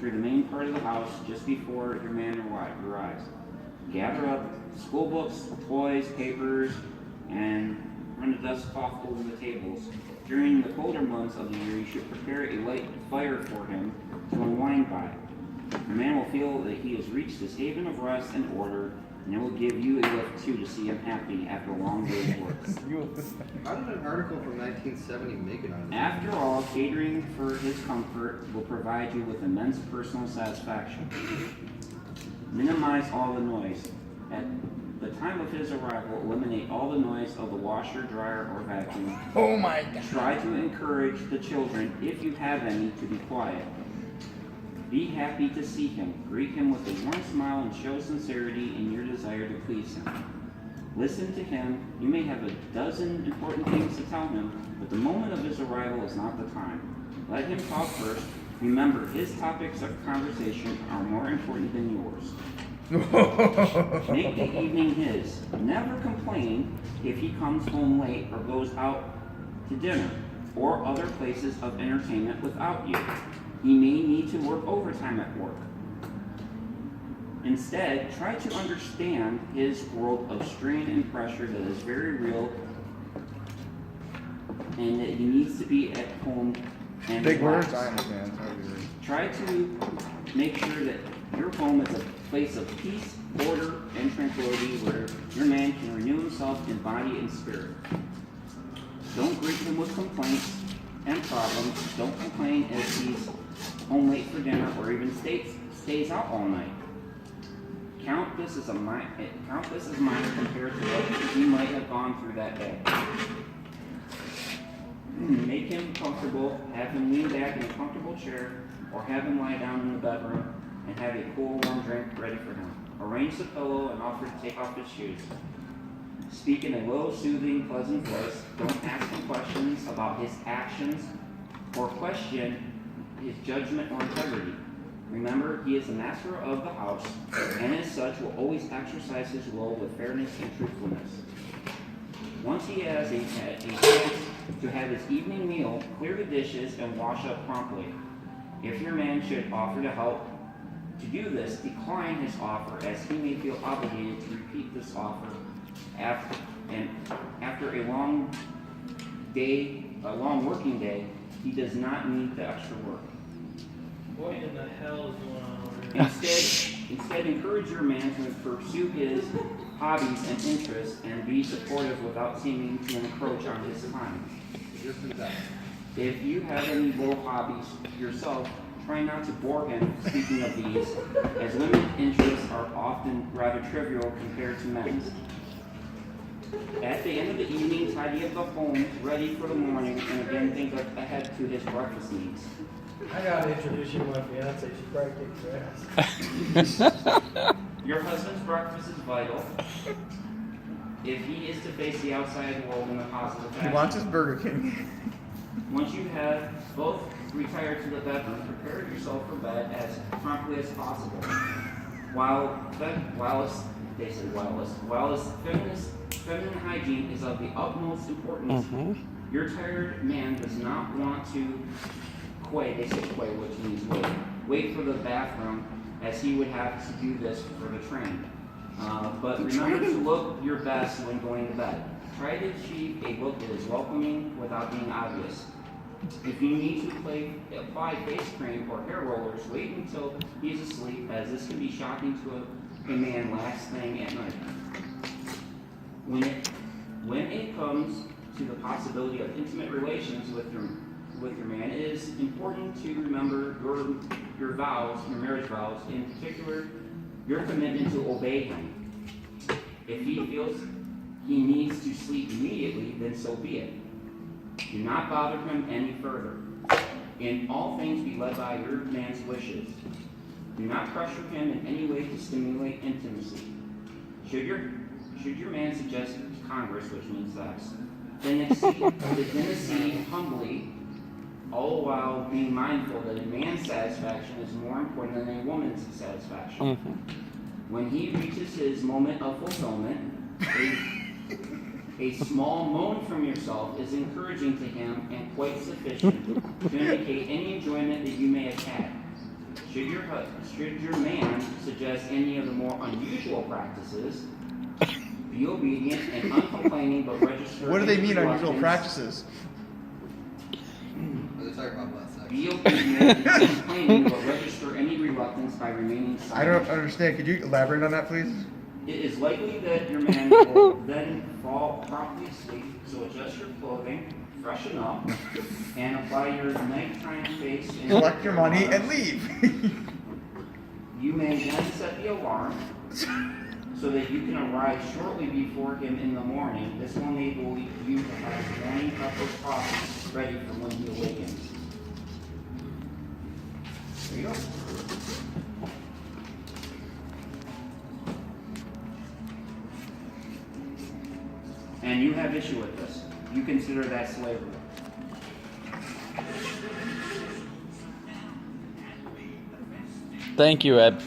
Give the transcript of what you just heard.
through the main part of the house just before your man arrives. Gather up school books, toys, papers, and run the dust off over the tables. During the colder months of the year, you should prepare a light fire for him to unwind by. Your man will feel that he has reached his haven of rest and order, and it will give you a lift too to see him happy after a long day's work. How did an article from 1970 make it on this? After all, catering for his comfort will provide you with immense personal satisfaction. Minimize all the noise. At the time of his arrival, eliminate all the noise of the washer, dryer, or vacuum. Oh my God. Try to encourage the children, if you have any, to be quiet. Be happy to see him. Greet him with a warm smile and show sincerity in your desire to please him. Listen to him. You may have a dozen important things to tell him, but the moment of his arrival is not the time. Let him talk first. Remember, his topics of conversation are more important than yours. Make the evening his. Never complain if he comes home late or goes out to dinner or other places of entertainment without you. He may need to work overtime at work. Instead, try to understand his world of strain and pressure that is very real and that he needs to be at home and Big relax. words, I understand. Try to make sure that your home is a place of peace, order, and tranquility where your man can renew himself in body and spirit. Don't greet him with complaints and problems. Don't complain if he's home late for dinner or even stays out all night. Count this as minor compared to what he might have gone through that day. Make him comfortable, have him lean back in a comfortable chair, or have him lie down in the bedroom and have a cool, warm drink ready for him. Arrange the pillow and offer to take off his shoes. Speak in a low, soothing, pleasant voice. Don't ask him questions about his actions or question his judgment or integrity. Remember, he is the master of the house, and as such will always exercise his will with fairness and truthfulness. Once he has a chance to have his evening meal, clear the dishes and wash up promptly. If your man should offer to help to do this, decline his offer, as he may feel obligated to repeat this offer after a long working day. He does not need the extra work. What in the hell is going on over here? Instead, encourage your man to pursue his hobbies and interests and be supportive without seeming to encroach on his time. If you have any low hobbies yourself, try not to bore him speaking of these, as women's interests are often rather trivial compared to men's. At the end of the evening, tidy up the home, ready for the morning, and again think ahead to his breakfast needs. I gotta introduce you to my fiance. She probably kicks your ass. Your husband's breakfast is vital if he is to face the outside world in a positive fashion. He wants his Burger King. Once you have both retired to the bedroom, prepare yourself for bed as promptly as possible. While feminine hygiene is of the utmost importance, your tired man does not want to which means wait for the bathroom, as he would have to do this for the train. But remember to look your best when going to bed. Try to achieve a look that is welcoming without being obvious. If you need to apply face cream or hair rollers, wait until he's asleep, as this can be shocking to a man last thing at night. When it comes to the possibility of intimate relations with your man, it is important to remember your vows, your marriage vows, in particular, your commitment to obey him. If he feels he needs to sleep immediately, then so be it. Do not bother him any further. In all things, be led by your man's wishes. Do not pressure him in any way to stimulate intimacy. Should your man suggest congress, which means sex, then accede humbly, all while being mindful that a man's satisfaction is more important than a woman's satisfaction. When he reaches his moment of fulfillment, a small moan from yourself is encouraging to him and quite sufficient to indicate any enjoyment that you may have had. Should your man suggest any of the more unusual practices, be obedient and uncomplaining, but register. What do they any mean unusual reluctance. practices? What are they talking about last section? Be obedient and uncomplaining, but register any reluctance by remaining silent. I don't understand. Could you elaborate on that, please? It is likely that your man will then fall properly asleep, so adjust your clothing, freshen up, and apply your nighttime face and Collect your money and leave. You may then set the alarm so that you can arrive shortly before him in the morning. This will enable you to have morning cup of coffee ready for when he awakens. There you go. And you have issue with this. You consider that slavery. Thank you, Ed.